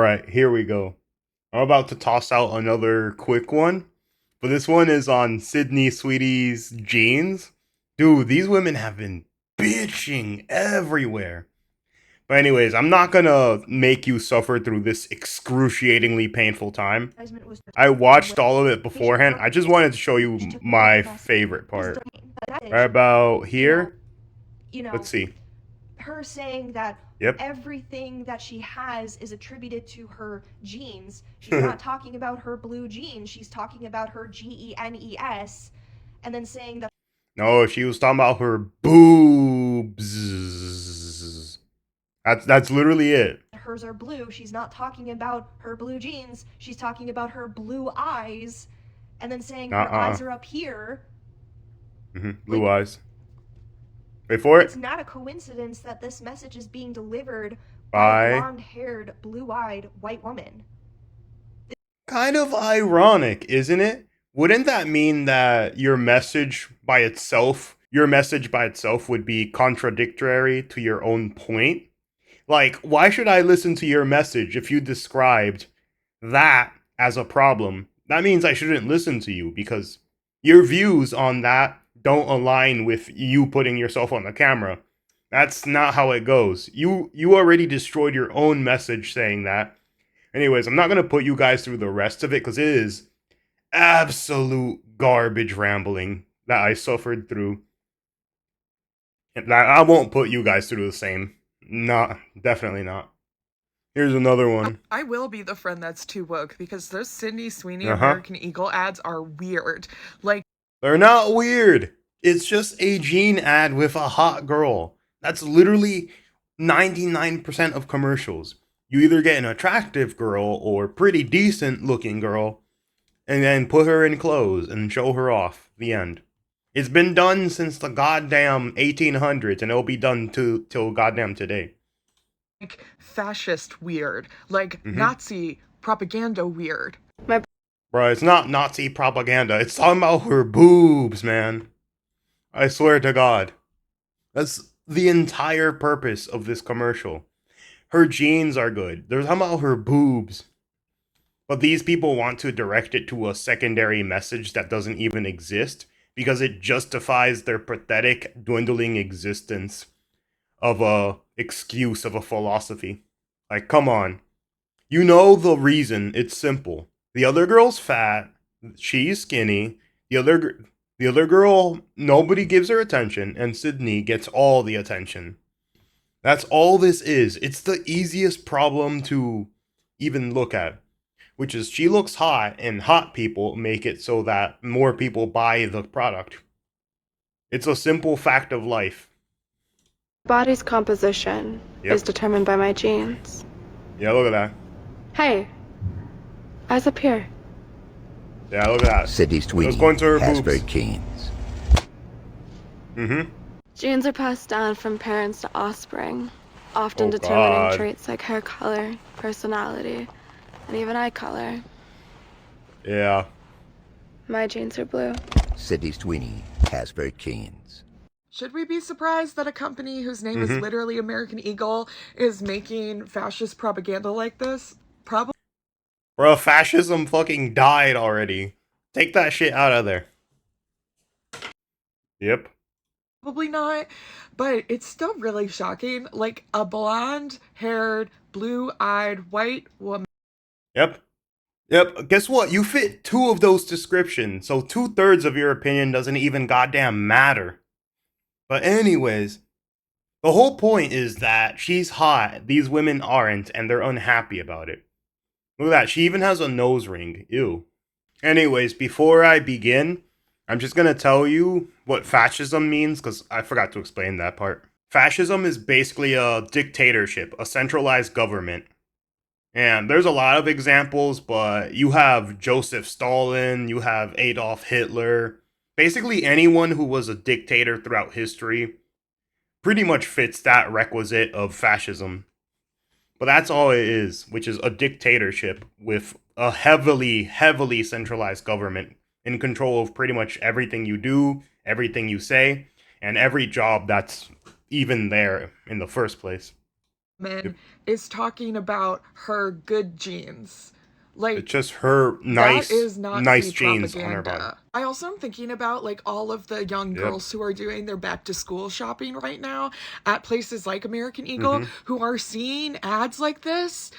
Alright, here we go. I'm about to toss out another quick one. But this one is on Sydney Sweetie's jeans. Dude, these women have been bitching everywhere. But anyways, I'm not gonna make you suffer through this excruciatingly painful time. I watched all of it beforehand. I just wanted to show you my favorite part. Right about here. Let's see. Her saying that Yep. everything that she has is attributed to her genes. She's not talking about her blue genes. She's talking about her genes, and then saying that No, she was talking about her boobs. That's literally it. hers are blue. She's not talking about her blue genes. She's talking about her blue eyes, and then saying her eyes are up here. Blue eyes. Wait for it. It's not a coincidence that this message is being delivered by a By blonde-haired, blue-eyed white woman. kind of ironic, isn't it? Wouldn't that mean that your message by itself would be contradictory to your own point? Like, why should I listen to your message if you described that as a problem? That means I shouldn't listen to you because your views on that don't align with you putting yourself on the camera. That's not how it goes. You already destroyed your own message saying that. Anyways, I'm not going to put you guys through the rest of it because it is absolute garbage rambling that I suffered through. And I won't put you guys through the same. Not, definitely not. Here's another one. I will be the friend that's too woke because those Sydney Sweeney American Eagle ads are weird. Like, they're not weird. It's just a Gene ad with a hot girl. That's literally 99% of commercials. You either get an attractive girl or pretty decent looking girl and then put her in clothes and show her off. The end. It's been done since the goddamn 1800s and it'll be done till goddamn today. Like fascist weird. Like Nazi propaganda weird. Bro, it's not Nazi propaganda. It's talking about her boobs, man. I swear to God. That's the entire purpose of this commercial. Her jeans are good. They're talking about her boobs. But these people want to direct it to a secondary message that doesn't even exist because it justifies their pathetic, dwindling existence of a excuse of a philosophy. Like, come on. You know the reason. It's simple. The other girl's fat. She's skinny. The other girl, nobody gives her attention, and Sydney gets all the attention. That's all this is. It's the easiest problem to even look at, which is she looks hot, and hot people make it so that more people buy the product. It's a simple fact of life. Body's composition is determined by my genes. Yeah, look at that. Hey, eyes up here. Yeah, look at that. Sydney Sweeney has very genes. Genes are passed down from parents to offspring, often determining traits like hair color, personality, and even eye color. Yeah. My genes are blue. Sydney Sweeney has very genes. Should we be surprised that a company whose name is literally American Eagle is making fascist propaganda like this? Probably. Bro, fascism fucking died already. Take that shit out of there. Yep. Probably not, but it's still really shocking. Like a blonde-haired, blue-eyed white woman. Yep. Guess what? You fit 2 of those descriptions, so 2/3 of your opinion doesn't even goddamn matter. But anyways, the whole point is that she's hot, these women aren't, and they're unhappy about it. Look at that, she even has a nose ring. Ew. Anyways, before I begin, I'm just gonna tell you what fascism means, because I forgot to explain that part. Fascism is basically a dictatorship, a centralized government. And there's a lot of examples, but you have Joseph Stalin, you have Adolf Hitler. Basically anyone who was a dictator throughout history pretty much fits that requisite of fascism. But that's all it is, which is a dictatorship with a heavily, heavily centralized government in control of pretty much everything you do, everything you say, and every job that's even there in the first place. woman is talking about her good genes. Like, it's just her that nice, is Nazi nice jeans on her body. propaganda. I also am thinking about like all of the young Yep. girls who are doing their back to school shopping right now at places like American Eagle Mhm. who are seeing ads like this.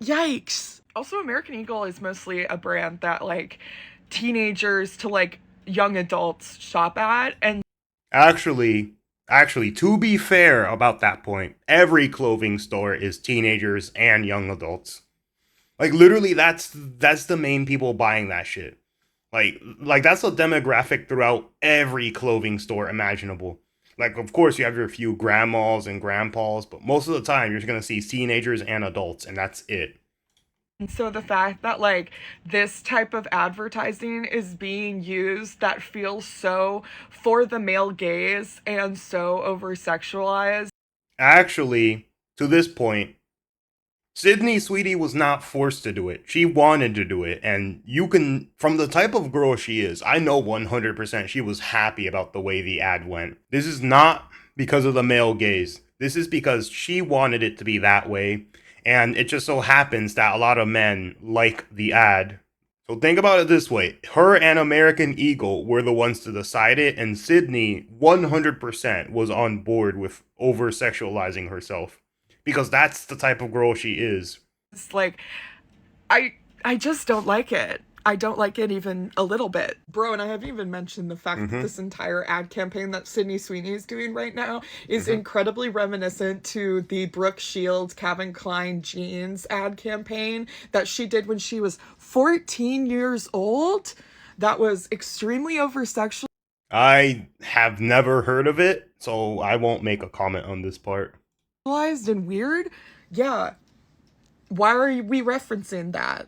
Yikes. Also, American Eagle is mostly a brand that like teenagers to like young adults shop at, and Actually, to be fair about that point, every clothing store is teenagers and young adults. Like literally, that's the main people buying that shit. Like that's a demographic throughout every clothing store imaginable. Like, of course, you have your few grandmas and grandpas, but most of the time, you're just gonna see teenagers and adults, and that's it. And so the fact that like this type of advertising is being used that feels so for the male gaze and so over sexualized. Actually, to this point, Sydney Sweetie was not forced to do it. She wanted to do it, and you can, from the type of girl she is, I know 100% she was happy about the way the ad went. This is not because of the male gaze. This is because she wanted it to be that way, and it just so happens that a lot of men like the ad. So think about it this way. Her and American Eagle were the ones to decide it, and Sydney 100% was on board with over-sexualizing herself. Because that's the type of girl she is. It's like I just don't like it. I don't like it even a little bit. Bro, and I haven't even mentioned the fact that this entire ad campaign that Sydney Sweeney is doing right now is incredibly reminiscent to the Brooke Shields Calvin Klein jeans ad campaign that she did when she was 14 years old. That was extremely over-sexualized I have never heard of it, so I won't make a comment on this part. and weird. Yeah. Why are we referencing that?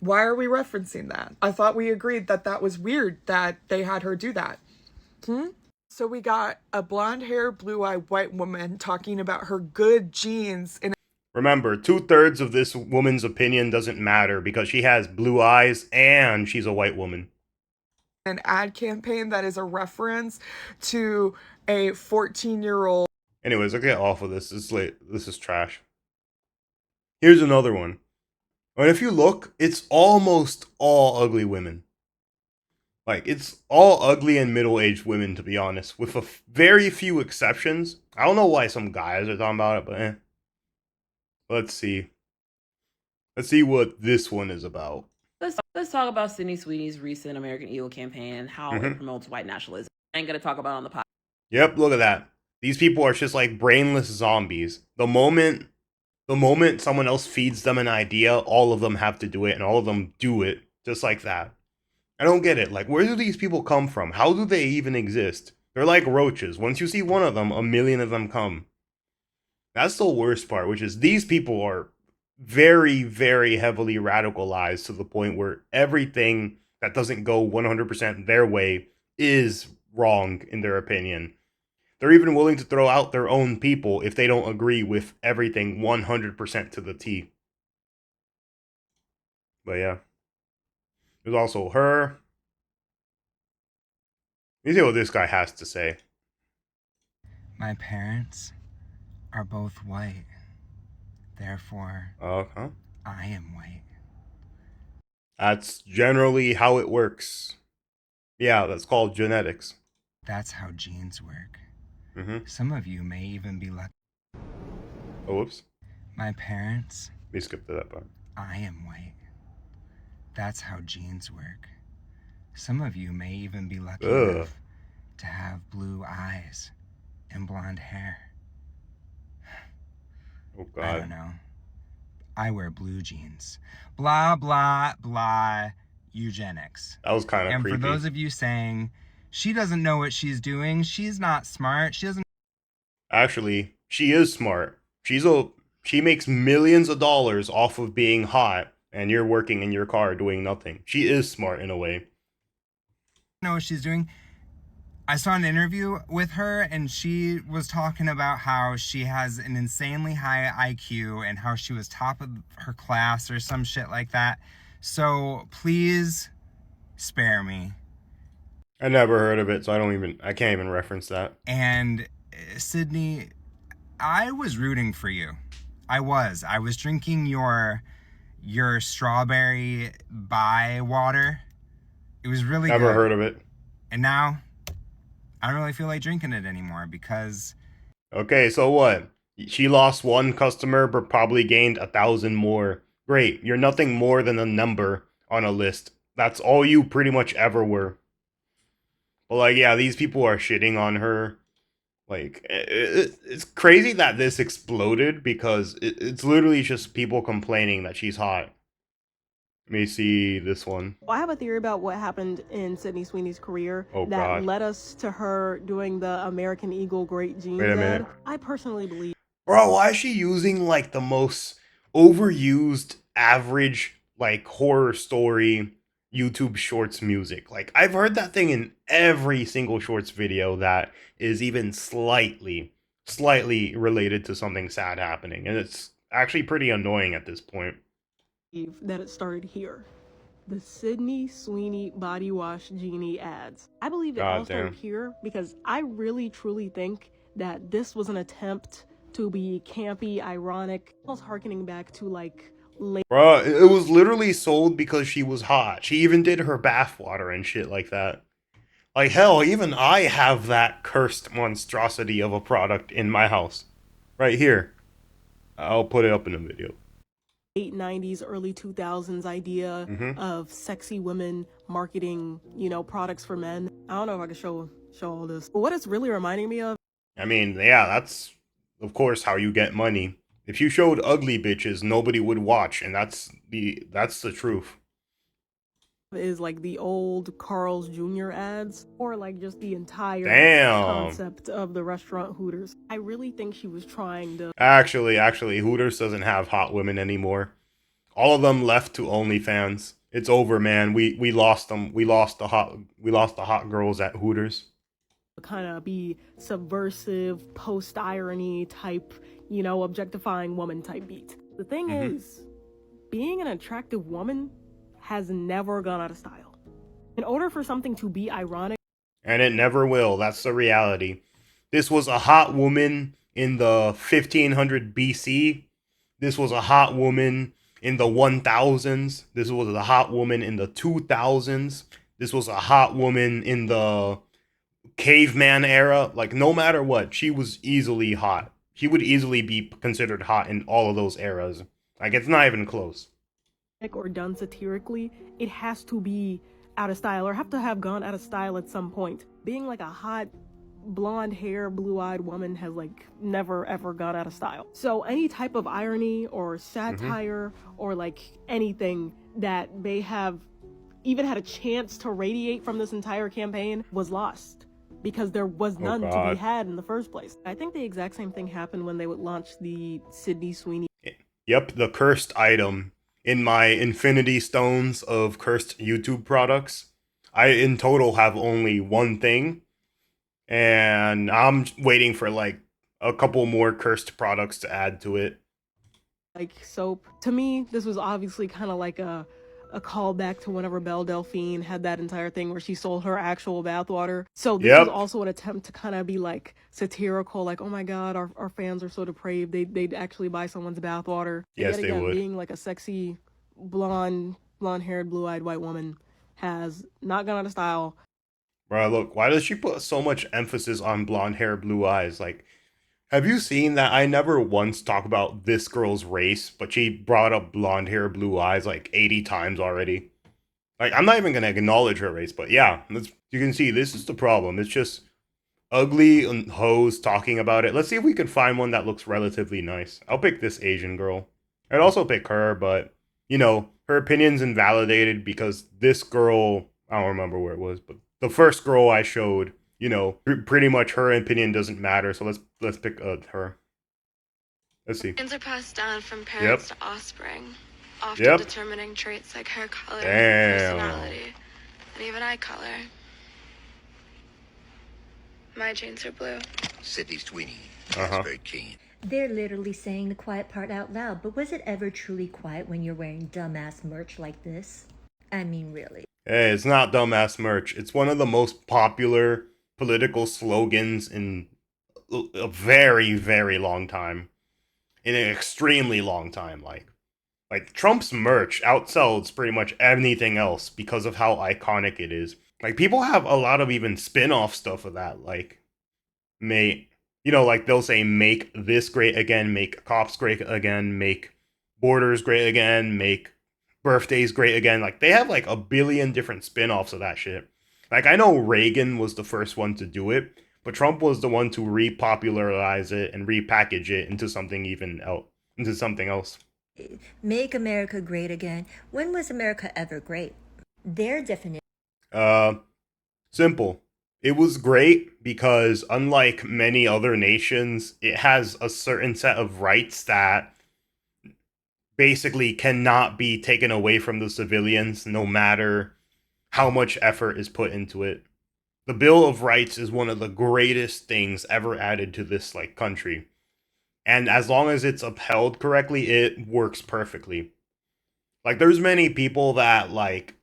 Why are we referencing that? I thought we agreed that that was weird that they had her do that. So we got a blonde hair, blue eyed white woman talking about her good genes in Remember, 2/3 of this woman's opinion doesn't matter because she has blue eyes and she's a white woman. an ad campaign that is a reference to a 14-year-old. Anyways, I'll get off of this. This is late. This is trash. Here's another one. And if you look, it's almost all ugly women. Like, it's all ugly and middle-aged women, to be honest, with a very few exceptions. I don't know why some guys are talking about it, but eh. Let's see. Let's see what this one is about. Let's talk about Sydney Sweeney's recent American Eagle campaign and how it promotes white nationalism. I ain't gonna talk about it on the podcast. Yep, look at that. These people are just like brainless zombies. The moment someone else feeds them an idea, all of them have to do it, and all of them do it just like that. I don't get it. Like, where do these people come from? How do they even exist? They're like roaches. Once you see one of them, a million of them come. That's the worst part, which is these people are very, very heavily radicalized to the point where everything that doesn't go 100% their way is wrong in their opinion. They're even willing to throw out their own people if they don't agree with everything 100% to the T. But yeah. There's also her. Let me see what this guy has to say. My parents are both white. Therefore, I am white. That's generally how it works. Yeah, that's called genetics. That's how genes work. Some of you may even be lucky. Oh, whoops. My parents. We skipped that part. I am white. That's how genes work. Some of you may even be lucky enough to have blue eyes and blonde hair. Oh, God. I don't know. I wear blue jeans. Blah, blah, blah. Eugenics. That was kind of creepy. And for those of you saying, she doesn't know what she's doing, she's not smart, she doesn't... Actually, she is smart. She makes millions of dollars off of being hot, and you're working in your car doing nothing. She is smart in a way. know what she's doing. I saw an interview with her and she was talking about how she has an insanely high IQ and how she was top of her class or some shit like that. So please spare me. I never heard of it, so I can't even reference that. And Sydney, I was rooting for you. I was drinking your strawberry bai water. It was really good. Never heard of it. And now I don't really feel like drinking it anymore because... Okay, so what? She lost one customer but probably gained 1,000 more. Great, you're nothing more than a number on a list. That's all you pretty much ever were. But like, yeah, these people are shitting on her. Like, it's crazy that this exploded because it's literally just people complaining that she's hot. Let me see this one. Well, I have a theory about what happened in Sydney Sweeney's career God. led us to her doing the American Eagle Great Jeans Wait a minute. ad. I personally believe... Bro, why is she using like the most overused average like horror story YouTube shorts music? Like, I've heard that thing in every single shorts video that is even slightly related to something sad happening, and it's actually pretty annoying at this point. that it started here. The Sydney Sweeney Body Wash Genie ads. I believe it all started here because I really truly think that this was an attempt to be campy, ironic, almost harkening back to like Bruh, it was literally sold because she was hot. She even did her bathwater and shit like that. Like, hell, even I have that cursed monstrosity of a product in my house. Right here. I'll put it up in a video. late 90s, early 2000s idea of sexy women marketing, you know, products for men. I don't know if I can show all this. But what it's really reminding me of... I mean, yeah, that's, of course, how you get money. If you showed ugly bitches, nobody would watch, and that's the truth. Is like the old Carl's Jr. ads, or like just the entire concept of the restaurant Hooters. I really think she was trying to... Actually, Hooters doesn't have hot women anymore. All of them left to OnlyFans. It's over, man. We lost them. We lost the hot girls at Hooters. Kind of be subversive, post-irony type, you know, objectifying woman type beat. The thing is, being an attractive woman has never gone out of style. In order for something to be ironic... And it never will, that's the reality. This was a hot woman in the 1500 BC. This was a hot woman in the 1000s. This was a hot woman in the 2000s. This was a hot woman in the caveman era. Like, no matter what, she was easily hot. She would easily be considered hot in all of those eras. Like, it's not even close. Or done satirically, it has to be out of style or have to have gone out of style at some point. Being like a hot blonde hair, blue-eyed woman has like never ever gone out of style. So any type of irony or satire or like anything that may have even had a chance to radiate from this entire campaign was lost because there was none to be had in the first place. I think the exact same thing happened when they would launch the Sydney Sweeney. Yep, the cursed item. In my infinity stones of cursed YouTube products, I in total have only one thing, and I'm waiting for like a couple more cursed products to add to it. Like soap. To me, this was obviously kind of like a callback to whenever Belle Delphine had that entire thing where she sold her actual bathwater. So this was also an attempt to kind of be like satirical, like, oh my god, our fans are so depraved, they'd actually buy someone's bathwater. Yes, they would. Being like a sexy blonde-haired, blue-eyed white woman has not gone out of style. Bro, look, why does she put so much emphasis on blonde hair, blue eyes? Like, have you seen that I never once talk about this girl's race, but she brought up blonde hair, blue eyes like 80 times already? Like, I'm not even going to acknowledge her race, but yeah, you can see this is the problem. It's just ugly hoes talking about it. Let's see if we can find one that looks relatively nice. I'll pick this Asian girl. I'd also pick her, but, you know, her opinion's invalidated because this girl, I don't remember where it was, but the first girl I showed, you know, pretty much her opinion doesn't matter. So let's pick her. Let's see. Genes are passed down from parents to offspring, often determining traits like hair color, personality, and even eye color. My genes are blue. Sydney Sweeney has very keen. They're literally saying the quiet part out loud, but was it ever truly quiet when you're wearing dumbass merch like this? I mean, really. Hey, it's not dumbass merch. It's one of the most popular political slogans in a very, very long time. In an extremely long time, like Trump's merch outsells pretty much anything else because of how iconic it is. Like people have a lot of even spin-off stuff of that, like like they'll say make this great again, make cops great again, make borders great again, make birthdays great again. Like they have like a billion different spin-offs of that shit. Like I know Reagan was the first one to do it, but Trump was the one to repopularize it and repackage it into something into something else. Make America great again. When was America ever great? Their definition. Simple. It was great because unlike many other nations, it has a certain set of rights that basically cannot be taken away from the civilians no matter how much effort is put into it. The Bill of Rights is one of the greatest things ever added to this country. And as long as it's upheld correctly, it works perfectly. Like there's many people that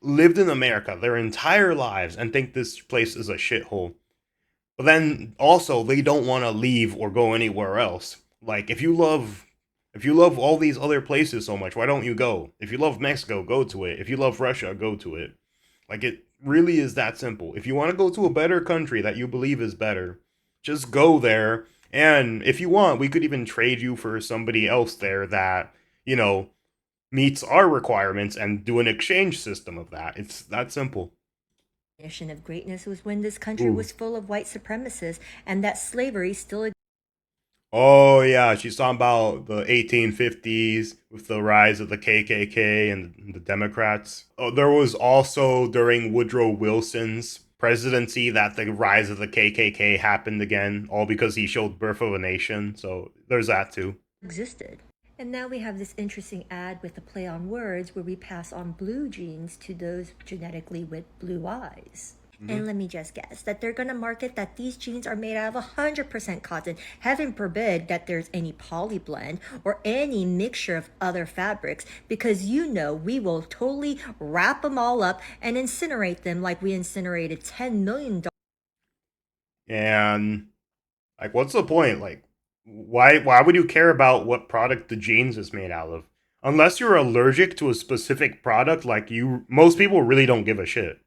lived in America their entire lives and think this place is a shithole. But then also they don't want to leave or go anywhere else. Like if you love all these other places so much, why don't you go? If you love Mexico, go to it. If you love Russia, go to it. Like it really is that simple. If you want to go to a better country that you believe is better, just go there. And if you want, we could even trade you for somebody else there that, meets our requirements and do an exchange system of that. It's that simple. Definition of greatness was when this country was full of white supremacists and that slavery still existed. Oh yeah, she's talking about the 1850s with the rise of the KKK and the Democrats. Oh, there was also during Woodrow Wilson's presidency that the rise of the KKK happened again, all because he showed Birth of a Nation. So there's that too. Existed. And now we have this interesting ad with a play on words where we pass on blue genes to those genetically with blue eyes. Mm-hmm. And let me just guess that they're going to market that these jeans are made out of 100% cotton. Heaven forbid that there's any poly blend or any mixture of other fabrics, because we will totally wrap them all up and incinerate them like we incinerated $10 million. And what's the point? Why would you care about what product the jeans is made out of? Unless you're allergic to a specific product, most people really don't give a shit.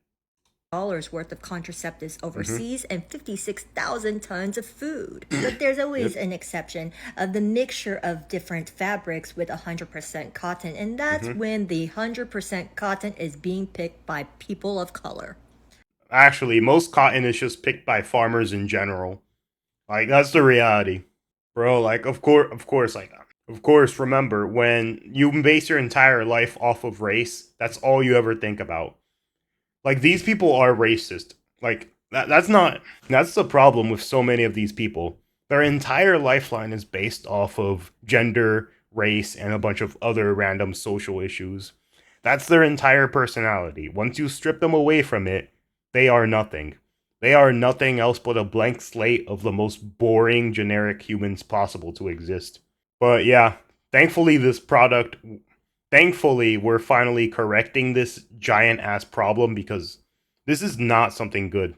Dollars worth of contraceptives overseas and 56,000 tons of food. But there's always an exception of the mixture of different fabrics with 100% cotton, and that's when the 100% cotton is being picked by people of color. Actually, most cotton is just picked by farmers in general. That's the reality. Bro, of course, remember, when you base your entire life off of race, that's all you ever think about. These people are racist. That's the problem with so many of these people. Their entire lifeline is based off of gender, race, and a bunch of other random social issues. That's their entire personality. Once you strip them away from it, they are nothing. They are nothing else but a blank slate of the most boring, generic humans possible to exist. But yeah, thankfully we're finally correcting this giant-ass problem, because this is not something good.